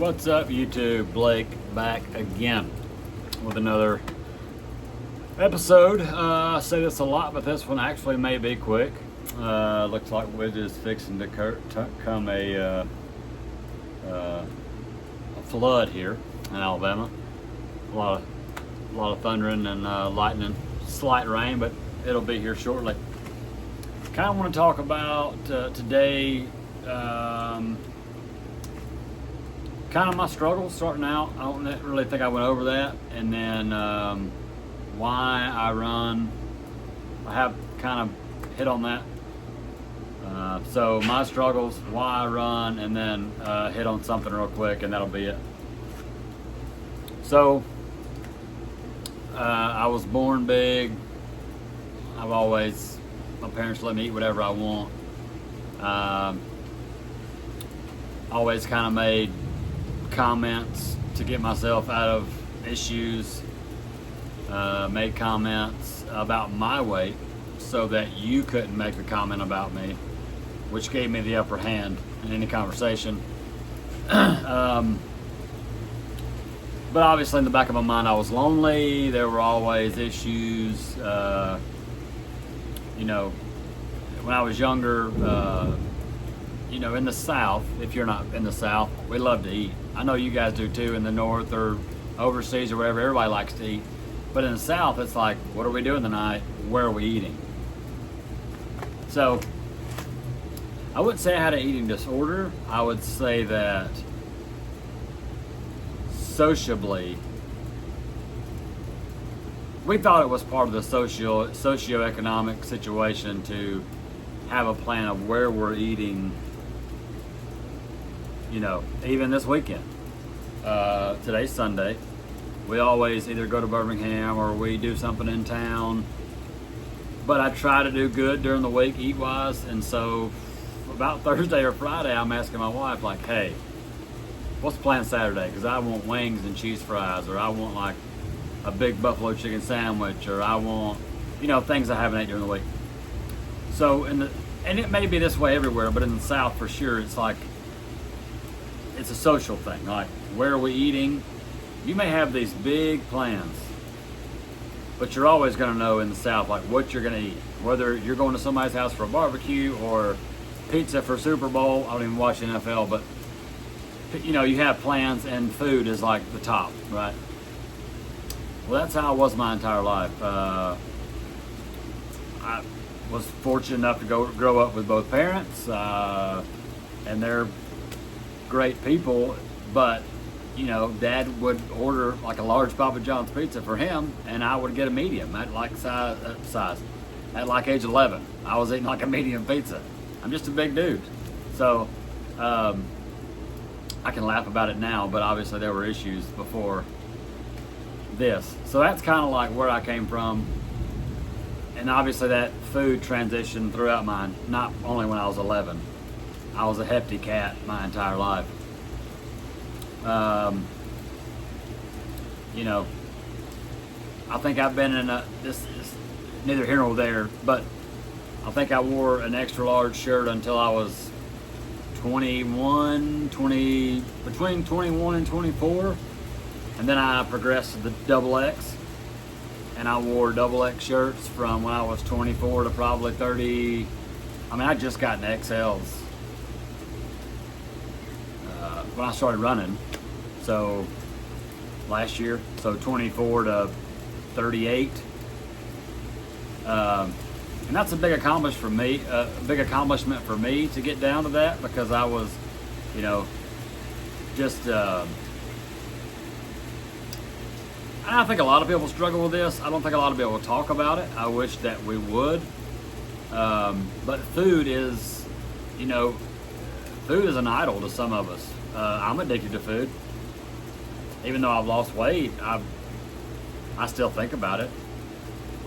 What's up, YouTube? Blake back again with another episode. I say this a lot, but this one actually may be quick. Looks like we're just fixing to come a flood here in Alabama. A lot of thundering and lightning, slight rain, but it'll be here shortly. Kind of want to talk about today. Kind of my struggles starting out. I don't really think I went over that, and then why I run. I have kind of hit on that. So my struggles, why I run, and then hit on something real quick, and that'll be it. So I was born big. My parents let me eat whatever I want. Always kind of made comments to get myself out of issues, made comments about my weight so that you couldn't make a comment about me, which gave me the upper hand in any conversation. But obviously in the back of my mind I was lonely. There were always issues. When I was younger, in the South, if you're not in the South, we love to eat. I know you guys do too in the North or overseas or wherever. Everybody likes to eat. But in the South, it's like, what are we doing tonight? Where are we eating? So, I wouldn't say I had an eating disorder. I would say that sociably, we thought it was part of the socioeconomic situation to have a plan of where we're eating. Even this weekend. Today's Sunday. We always either go to Birmingham or we do something in town. But I try to do good during the week, eat-wise. And so, about Thursday or Friday, I'm asking my wife, like, hey, what's the plan Saturday? Because I want wings and cheese fries, or I want, like, a big buffalo chicken sandwich, or I want, things I haven't ate during the week. So, and it may be this way everywhere, but in the South, for sure, it's like, it's a social thing. Like, where are we eating? You may have these big plans, but you're always going to know in the South, like, what you're going to eat. Whether you're going to somebody's house for a barbecue or pizza for Super Bowl. I don't even watch NFL, but, you have plans, and food is like the top, right? Well, that's how it was my entire life. I was fortunate enough to grow up with both parents, and they're great people, but Dad would order like a large Papa John's pizza for him, and I would get a medium at like size. At like age 11, I was eating like a medium pizza. I'm just a big dude, so I can laugh about it now, but obviously there were issues before this. So that's kind of like where I came from, and obviously that food transitioned throughout mine. Not only when I was 11. I was a hefty cat my entire life. I think I've been in this neither here nor there, but I think I wore an extra large shirt until I was between 21 and 24. And then I progressed to the double X. And I wore double X shirts from when I was 24 to probably 30. I just got in XLs when I started running. So last year, so 24 to 38. And that's a big accomplishment for me to get down to that, because I was, just, and I think a lot of people struggle with this. I don't think a lot of people talk about it. I wish that we would. But food is an idol to some of us. I'm addicted to food. Even though I've lost weight, I still think about it.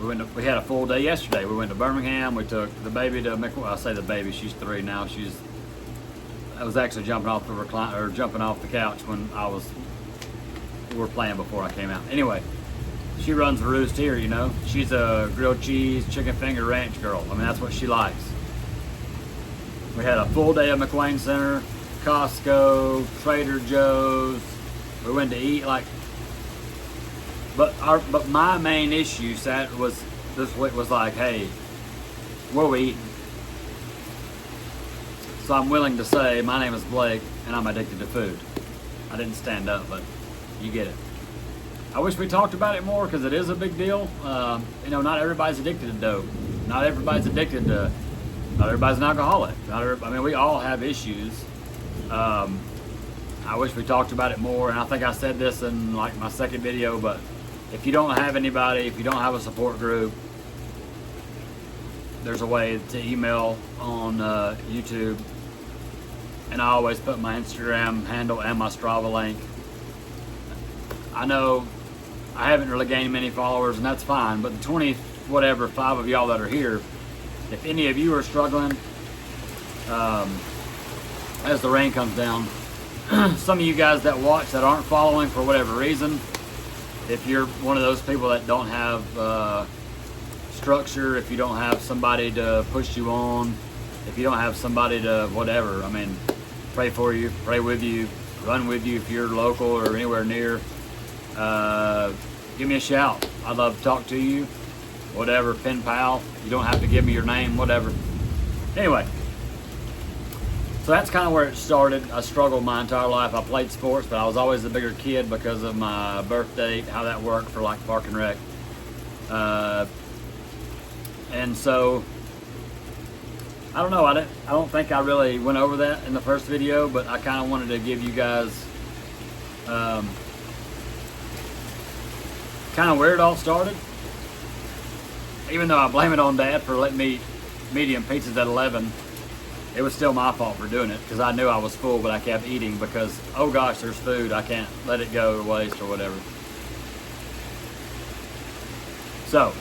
We had a full day yesterday. We went to Birmingham. We took the baby to I say the baby, she's 3 now. I was actually jumping off the couch when we were playing before I came out. Anyway, she runs the roost here, She's a grilled cheese, chicken finger ranch girl. That's what she likes. We had a full day at McWayne Center. Costco, Trader Joe's. We went to eat but my main issue this week was like, hey, what are we eating? So I'm willing to say my name is Blake and I'm addicted to food. I didn't stand up, but you get it. I wish we talked about it more because it is a big deal. Not everybody's addicted to dope. Not everybody's an alcoholic. We all have issues. I wish we talked about it more, and I think I said this in like my second video, but if you don't have anybody, if you don't have a support group, there's a way to email on YouTube, and I always put my Instagram handle and my Strava link. I know I haven't really gained many followers, and that's fine, but the 5 of y'all that are here, if any of you are struggling, as the rain comes down, some of you guys that watch that aren't following for whatever reason, if you're one of those people that don't have structure, if you don't have somebody to push you on, if you don't have somebody to whatever, pray for you, pray with you, run with you if you're local or anywhere near, give me a shout. I'd love to talk to you, whatever, pen pal. You don't have to give me your name, whatever. Anyway, so that's kind of where it started. I struggled my entire life. I played sports, but I was always the bigger kid because of my birth date, how that worked for like Park and Rec. And so, I don't know. I don't think I really went over that in the first video, but I kind of wanted to give you guys kind of where it all started. Even though I blame it on Dad for letting me eat medium pizzas at 11, it was still my fault for doing it because I knew I was full, but I kept eating because, oh gosh, there's food. I can't let it go to waste or whatever. So,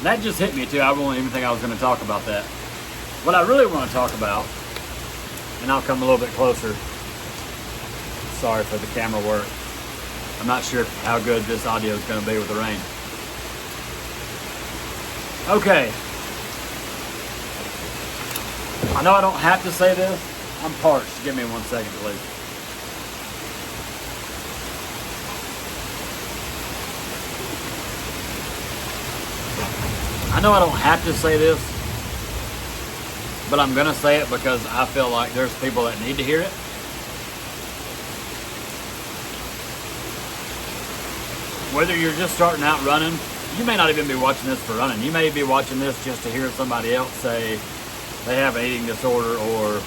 that just hit me too. I won't even think I was going to talk about that. What I really want to talk about, and I'll come a little bit closer. Sorry for the camera work. I'm not sure how good this audio is going to be with the rain. Okay. I know I don't have to say this. I'm parched. Give me 1 second, please. I know I don't have to say this, but I'm going to say it because I feel like there's people that need to hear it. Whether you're just starting out running, you may not even be watching this for running. You may be watching this just to hear somebody else say they have an eating disorder or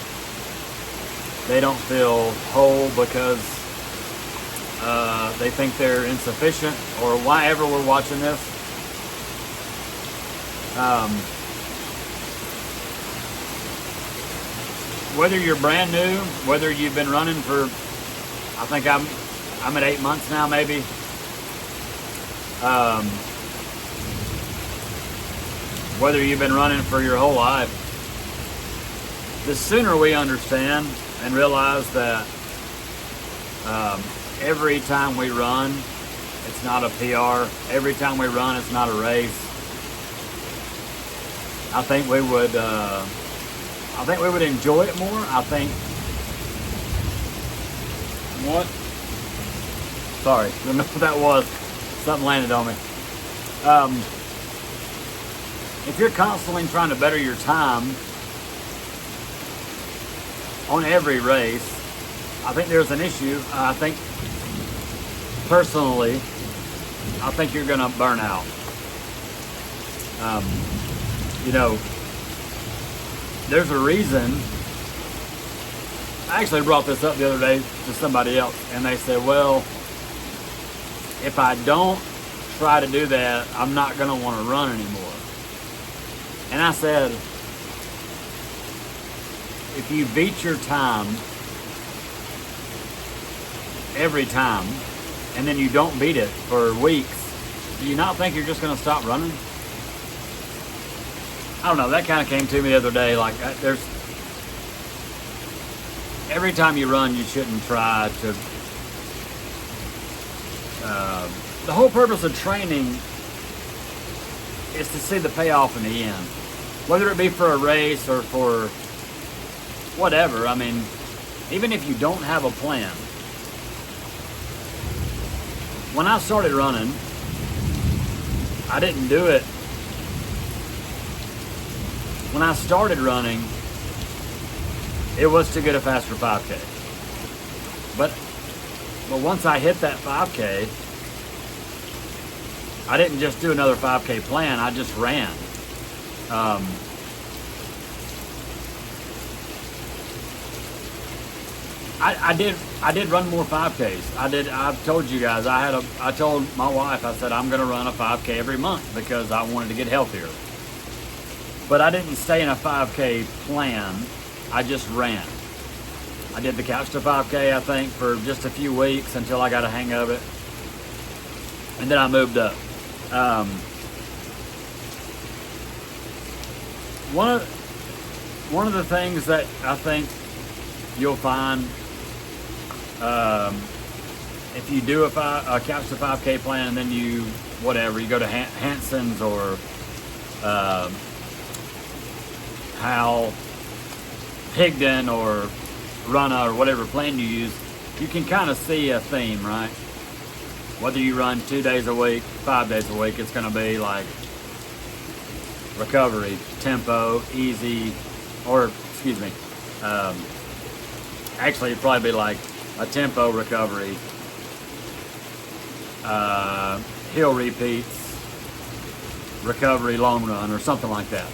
they don't feel whole because they think they're insufficient or why ever we're watching this. Whether you're brand new, whether you've been running for, I think I'm at 8 months now maybe. Whether you've been running for your whole life, the sooner we understand and realize that every time we run, it's not a PR. Every time we run, it's not a race. I think we would enjoy it more. I think. What? Sorry, I don't know what that was. Something landed on me. If you're constantly trying to better your time on every race, I think there's an issue. I think, personally, I think you're going to burn out. There's a reason. I actually brought this up the other day to somebody else, and they said, well, if I don't try to do that, I'm not going to want to run anymore. And I said, if you beat your time every time, and then you don't beat it for weeks, do you not think you're just going to stop running? I don't know, that kind of came to me the other day. Like, every time you run, you shouldn't try to, the whole purpose of training is to see the payoff in the end. whether it be for a race or for whatever. I mean, even if you don't have a plan. When I started running, I didn't do it. When I started running, it was to get a faster 5K. But once I hit that 5K, I didn't just do another 5K plan, I just ran. I did run more 5Ks. I've told you guys, I told my wife, I said, I'm gonna run a 5K every month because I wanted to get healthier. But I didn't stay in a 5K plan, I just ran. I did the couch to 5K, I think, for just a few weeks until I got a hang of it. And then I moved up. One of the things that I think you'll find if you do a couch to 5K plan and then you go to Hanson's or Hal Higdon or Runna or whatever plan you use, you can kind of see a theme, right? Whether you run 2 days a week, 5 days a week, it's going to be like recovery, tempo, easy, or excuse me, actually it'd probably be like a tempo recovery, hill repeats, recovery long run, or something like that.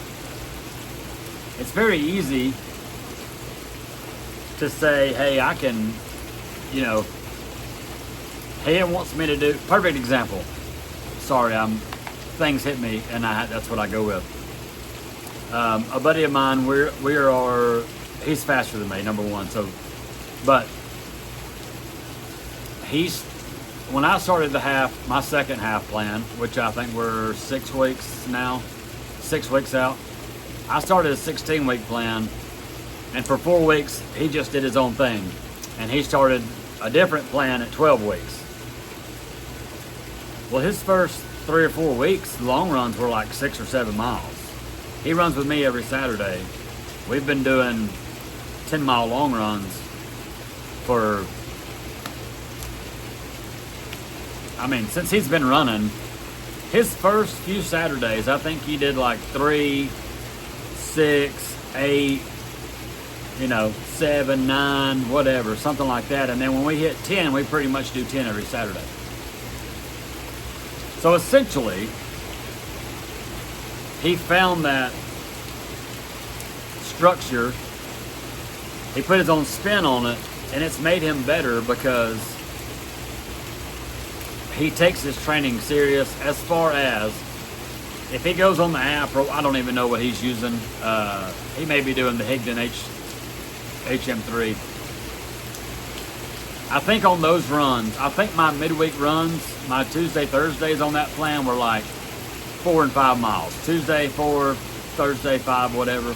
It's very easy to say, hey, I can, hey, it wants me to do, perfect example. Sorry, things hit me and that's what I go with. A buddy of mine, he's faster than me, number one, but when I started my second half plan, which I think we're 6 weeks now, 6 weeks out, I started a 16-week plan, and for 4 weeks, he just did his own thing. And he started a different plan at 12 weeks. Well, his first 3 or 4 weeks, long runs were like 6 or 7 miles. He runs with me every Saturday. We've been doing 10-mile long runs since he's been running. His first few Saturdays, I think he did like 3, 6, 8, 7, 9, whatever, something like that. And then when we hit 10, we pretty much do 10 every Saturday. So essentially, he found that structure, he put his own spin on it, and it's made him better because he takes his training serious as far as if he goes on the app, or I don't even know what he's using. He may be doing the Higdon HM3. I think on those runs, I think my midweek runs, my Tuesday, Thursdays on that plan were like 4 and 5 miles. Tuesday 4, Thursday 5, whatever.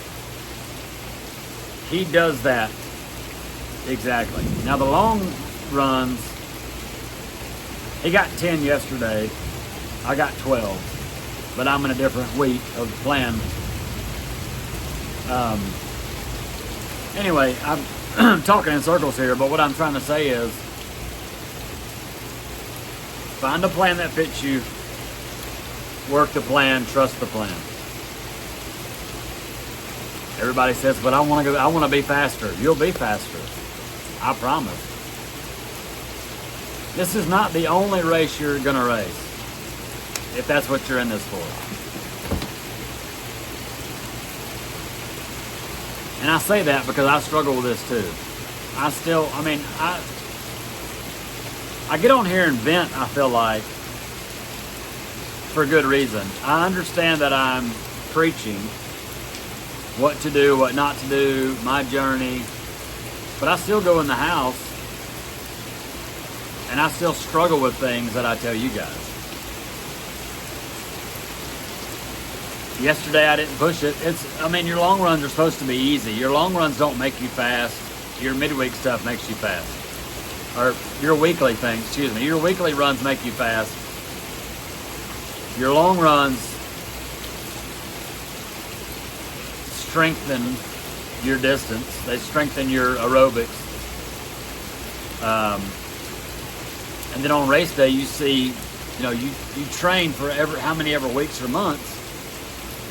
He does that exactly. Now the long runs, he got 10 yesterday. I got 12, but I'm in a different week of the plan. Anyway, I'm talking in circles here, but what I'm trying to say is find a plan that fits you, work the plan, trust the plan. Everybody says, but I want to be faster. You'll be faster. I promise. This is not the only race you're going to race, if that's what you're in this for. And I say that because I struggle with this too. I get on here and vent, I feel like, for good reason. I understand that I'm preaching what to do, what not to do, my journey, but I still go in the house and I still struggle with things that I tell you guys. Yesterday I didn't push it. Your long runs are supposed to be easy. Your long runs don't make you fast. Your midweek stuff makes you fast. Or your weekly things, excuse me. Your weekly runs make you fast. Your long runs, strengthen your distance. They strengthen your aerobics. And then on race day, you see, you train for how many ever weeks or months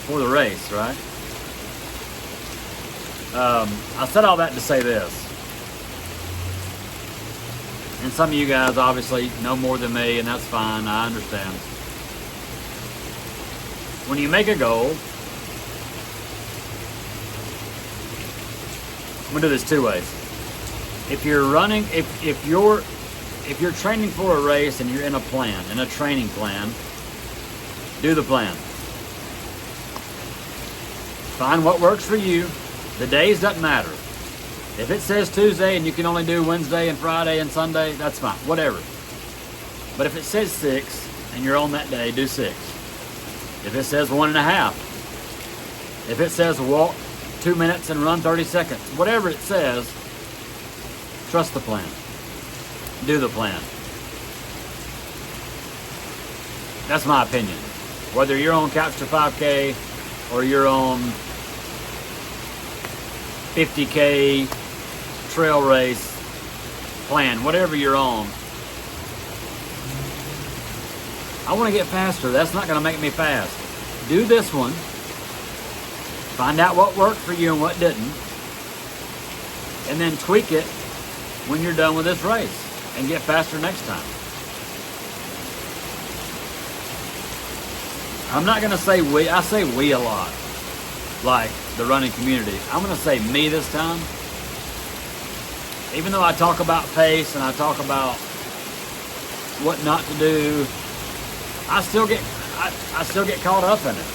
for the race, right? I said all that to say this. And some of you guys obviously know more than me, and that's fine. I understand. When you make a goal, I'm gonna do this two ways. If you're running, if you're training for a race and you're in a training plan, do the plan. Find what works for you. The days doesn't matter. If it says Tuesday and you can only do Wednesday and Friday and Sunday, that's fine, whatever. But if it says 6 and you're on that day, do 6. If it says 1.5, if it says walk 2 minutes and run 30 seconds, whatever it says, trust the plan. Do the plan. That's my opinion. Whether you're on Couch to 5K or you're on 50K trail race plan, whatever you're on, I want to get faster. That's not going to make me fast. Do this one. Find out what worked for you and what didn't. And then tweak it when you're done with this race and get faster next time. I'm not going to say we. I say we a lot, like the running community. I'm going to say me this time. Even though I talk about pace and I talk about what not to do, I still get caught up in it.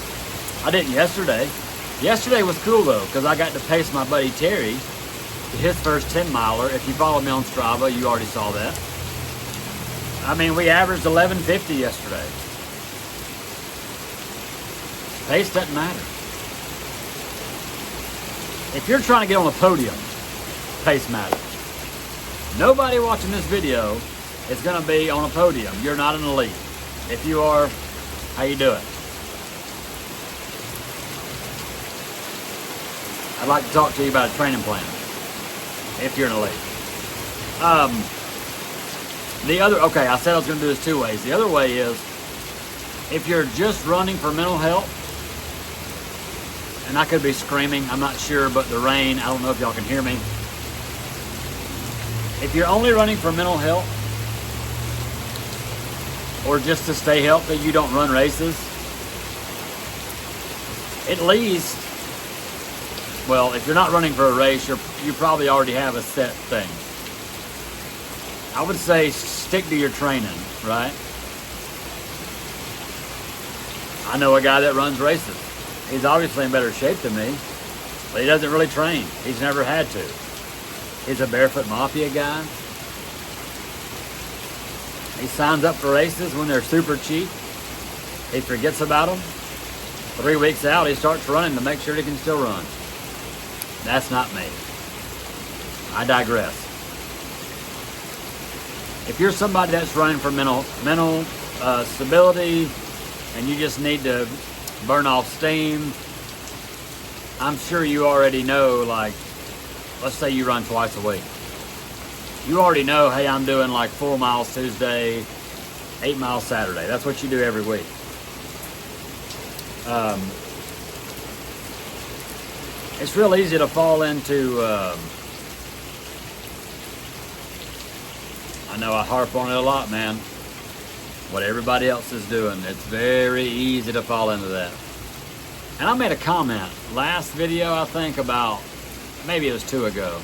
I didn't yesterday. Yesterday was cool though, because I got to pace my buddy Terry to his first 10 miler. If you follow me on Strava, you already saw that. I mean, we averaged 11:50 yesterday. Pace doesn't matter. If you're trying to get on a podium, pace matters. Nobody watching this video is going to be on a podium. You're not an elite. If you are, how you doing? I'd like to talk to you about a training plan, if you're an elite. Okay, I said I was going to do this two ways. The other way is, if you're just running for mental health, and I could be screaming, I'm not sure, but the rain, I don't know if y'all can hear me. If you're only running for mental health, or just to stay healthy, you don't run races, at least, well, if you're not running for a race, you probably already have a set thing. I would say stick to your training, right? I know a guy that runs races. He's obviously in better shape than me, but he doesn't really train. He's never had to. He's a Barefoot Mafia guy. He signs up for races when they're super cheap. He forgets about them. 3 weeks out, he starts running to make sure he can still run. That's not me. I digress. If you're somebody that's running for mental stability, and you just need to burn off steam, I'm sure you already know, like, let's say you run twice a week. You already know, hey, I'm doing like 4 miles Tuesday, 8 miles Saturday. That's what you do every week. It's real easy to fall into, I know I harp on it a lot, man. What everybody else is doing. It's very easy to fall into that. And I made a comment last video, I think, about, maybe it was 2 ago,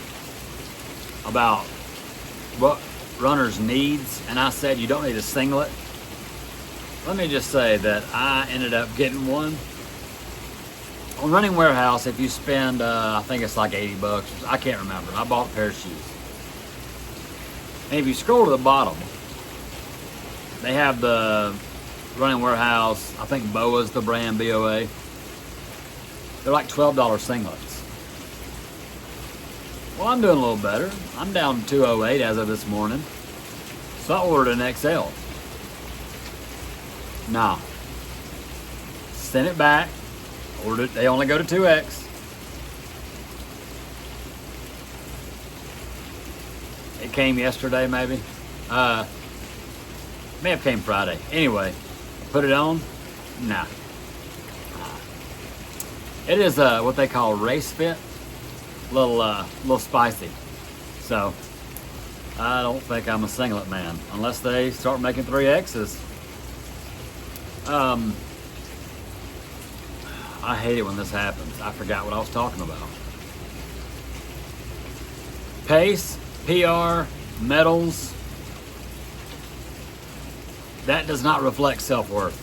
about what runners needs, and I said you don't need a singlet. Let me just say that I ended up getting one. On Running Warehouse, if you spend, I think it's like 80 bucks, I can't remember. I bought a pair of shoes. And if you scroll to the bottom, they have the Running Warehouse, I think BOA's the brand, BOA. They're like $12 singlets. Well, I'm doing a little better. I'm down to 208 as of this morning. So I ordered an XL. Now, sent it back. Ordered. They only go to 2X. it came yesterday maybe. May have came Friday. Anyway, put it on. Nah. It is what they call race fit. Little spicy. So I don't think I'm a singlet man unless they start making 3Xs. I hate it when this happens. I forgot what I was talking about. Pace, PR, medals. That does not reflect self-worth.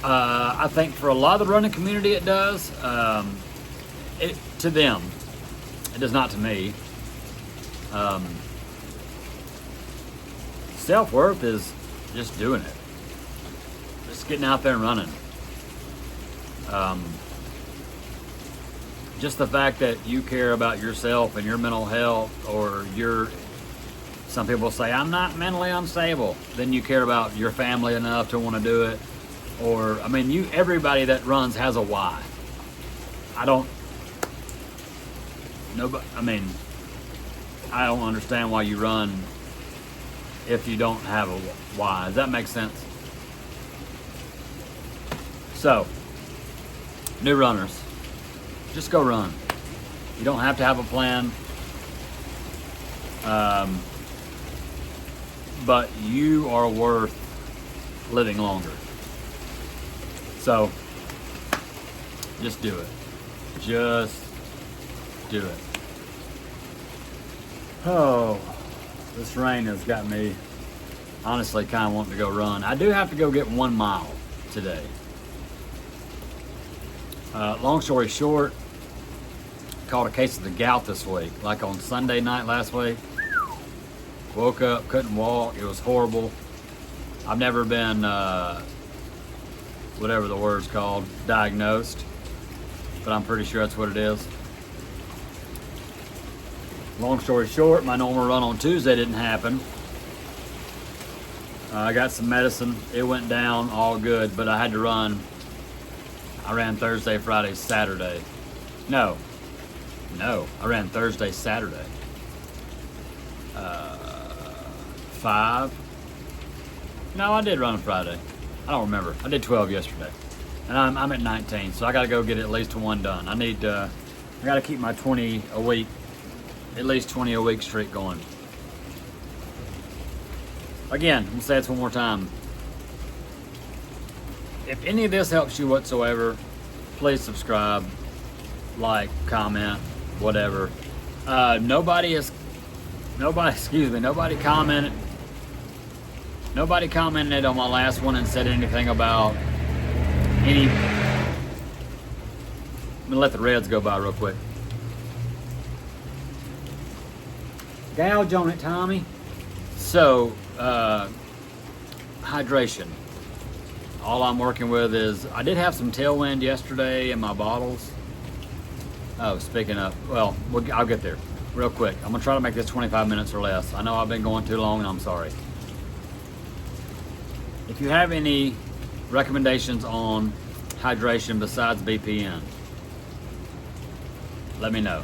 I think for a lot of the running community it does. To them. It does not to me. Self-worth is just doing it. Just getting out there and running. Just the fact that you care about yourself and your mental health, or some people say, I'm not mentally unstable. Then you care about your family enough to want to do it. Or, I mean, everybody that runs has a why. I don't understand why you run if you don't have a why. Does that make sense? So, new runners, just go run. You don't have to have a plan. But you are worth living longer. So, just do it. Just do it. Oh, this rain has got me honestly kind of wanting to go run. I do have to go get 1 mile today. Long story short, caught a case of the gout this week. Like on Sunday night last week, woke up, couldn't walk. It was horrible. I've never been, whatever the word's called, diagnosed, but I'm pretty sure that's what it is. Long story short, my normal run on Tuesday didn't happen. I got some medicine. It went down all good, but I had to run. I ran Thursday, Friday, Saturday. No, I ran Thursday, Saturday. 5. No, I did run on Friday. I don't remember. I did 12 yesterday, and I'm at 19, so I got to go get at least 1 done. I got to keep my 20 a week, at least 20 a week streak going. Again, I'm gonna say this one more time. If any of this helps you whatsoever, please subscribe, like, comment, whatever. Nobody commented. Nobody commented on my last one and said anything about any. I'm gonna let the reds go by real quick. Gouge on it, Tommy. So, hydration. All I'm working with is, I did have some tailwind yesterday in my bottles. Oh, speaking of, well, I'll get there real quick. I'm gonna try to make this 25 minutes or less. I know I've been going too long and I'm sorry. If you have any recommendations on hydration besides BPN, let me know.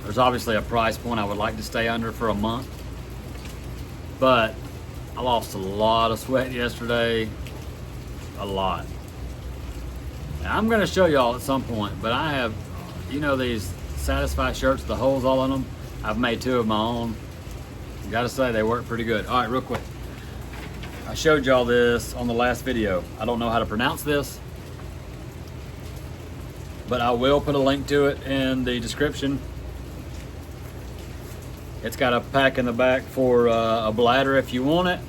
There's obviously a price point I would like to stay under for a month, but I lost a lot of sweat yesterday, a lot. And I'm gonna show y'all at some point, but I have, these Satisfy shirts, the holes all in them. I've made 2 of my own. Gotta say, they work pretty good. All right, real quick. I showed y'all this on the last video. I don't know how to pronounce this, but I will put a link to it in the description. It's got a pack in the back for a bladder if you want it.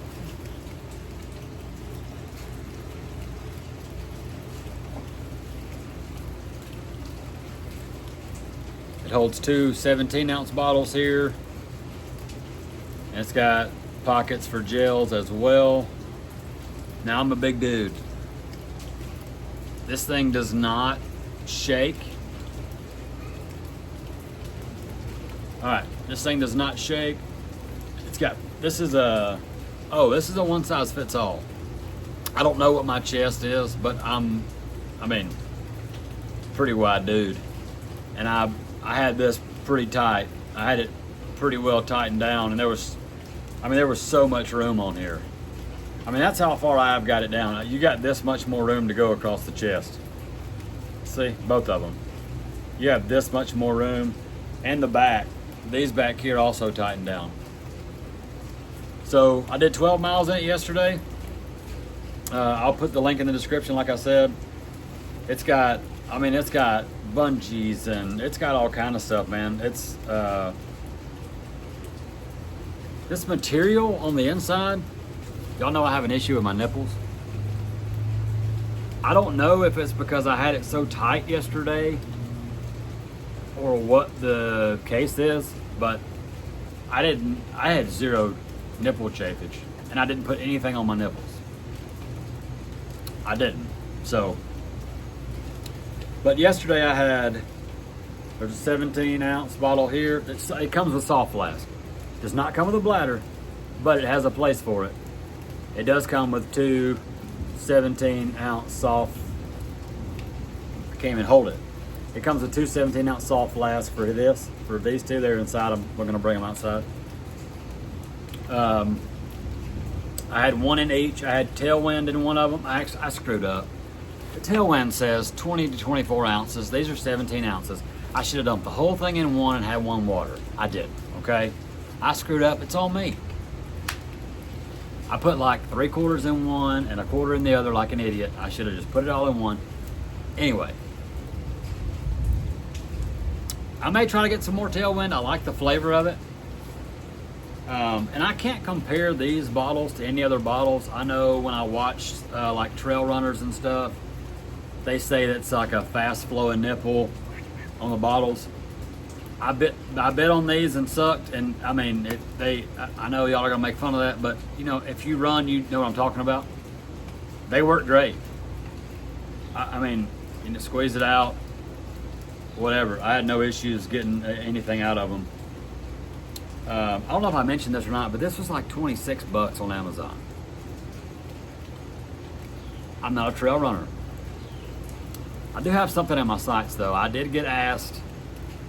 It holds 2 17-ounce bottles here. And it's got pockets for gels as well. Now, I'm a big dude. This thing does not shake. All right, this thing does not shake. This is a one size fits all. I don't know what my chest is, but pretty wide dude, and I had this pretty tight. I had it pretty well tightened down, and there was so much room on here. I mean, that's how far I've got it down. You got this much more room to go across the chest. See, both of them. You have this much more room, and the back. These back here also tightened down. So I did 12 miles in it yesterday. I'll put the link in the description, like I said. It's got bungees and it's got all kind of stuff, man. It's this material on the inside. Y'all know I have an issue with my nipples. I don't know if it's because I had it so tight yesterday or what the case is, but I had zero nipple chafage, and I didn't put anything on my nipples. I didn't. So, but yesterday there's a 17-ounce bottle here. It comes with soft flask. Does not come with a bladder, but it has a place for it. It does come with two 17-ounce soft. I can't even hold it. It comes with two 17-ounce soft flasks for these two. They're inside them. We're gonna bring them outside. I had one in each. I had tailwind in one of them. I screwed up. The tailwind says 20 to 24 ounces. These are 17 ounces. I should have dumped the whole thing in one and had one water. I didn't, okay? I screwed up. It's on me. I put like 3/4 in one and 1/4 in the other like an idiot. I should have just put it all in one. Anyway, I may try to get some more tailwind. I like the flavor of it. And I can't compare these bottles to any other bottles. I know when I watch like trail runners and stuff, they say that's like a fast flowing nipple on the bottles. I bet on these and sucked, and I mean I know y'all are gonna make fun of that, but you know, if you run, you know what I'm talking about. They work great. I mean, you know, squeeze it out, whatever. I had no issues getting anything out of them. I don't know if I mentioned this or not, but this was like $26 on Amazon. I'm not a trail runner. I do have something in my sights though. I did get asked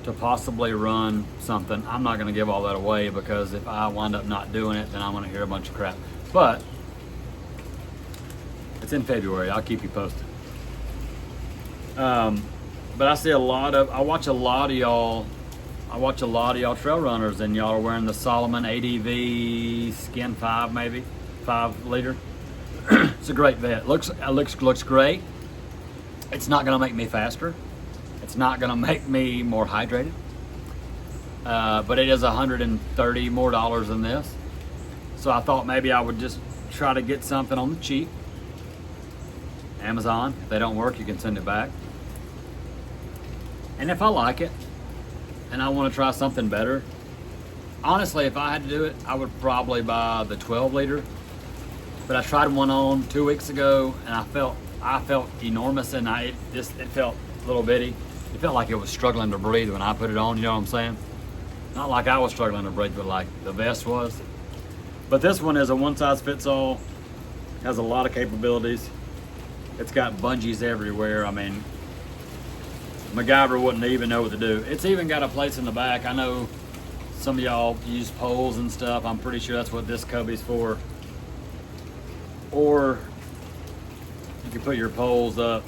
to possibly run something. I'm not going to give all that away because if I wind up not doing it, then I'm going to hear a bunch of crap. But it's in February. I'll keep you posted. But I watch a lot of y'all trail runners, and y'all are wearing the Salomon ADV Skin 5, maybe 5 liter. It's a great vet. Looks great. It's not gonna make me faster. It's not gonna make me more hydrated. But it is $130 more than this. So I thought maybe I would just try to get something on the cheap. Amazon. If they don't work, you can send it back. And if I like it, and I want to try something better, honestly, if I had to do it, I would probably buy the 12 liter. But I tried one on 2 weeks ago, and I felt enormous, and it felt little bitty. It felt like it was struggling to breathe when I put it on. You know what I'm saying? Not like I was struggling to breathe, but like the vest was. But this one is a one size fits all. Has a lot of capabilities. It's got bungees everywhere. I mean, MacGyver wouldn't even know what to do. It's even got a place in the back. I know some of y'all use poles and stuff. I'm pretty sure that's what this cubby's for. Or you can put your poles up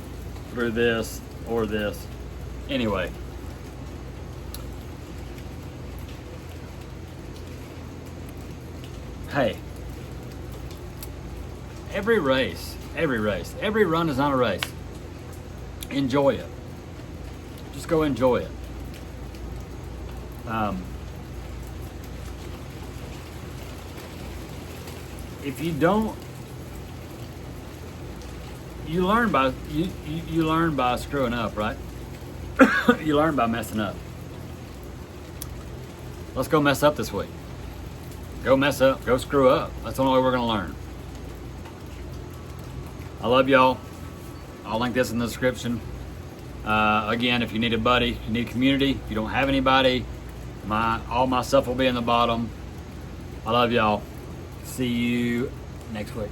through this or this. Anyway. Hey. Every run is not a race. Enjoy it. Just go enjoy it. If you don't, you learn by screwing up, right? You learn by messing up. Let's go mess up this week. Go mess up. Go screw up. That's the only way we're gonna learn. I love y'all. I'll link this in the description. Again, if you need a buddy, you need a community, if you don't have anybody, all my stuff will be in the bottom. I love y'all. See you next week.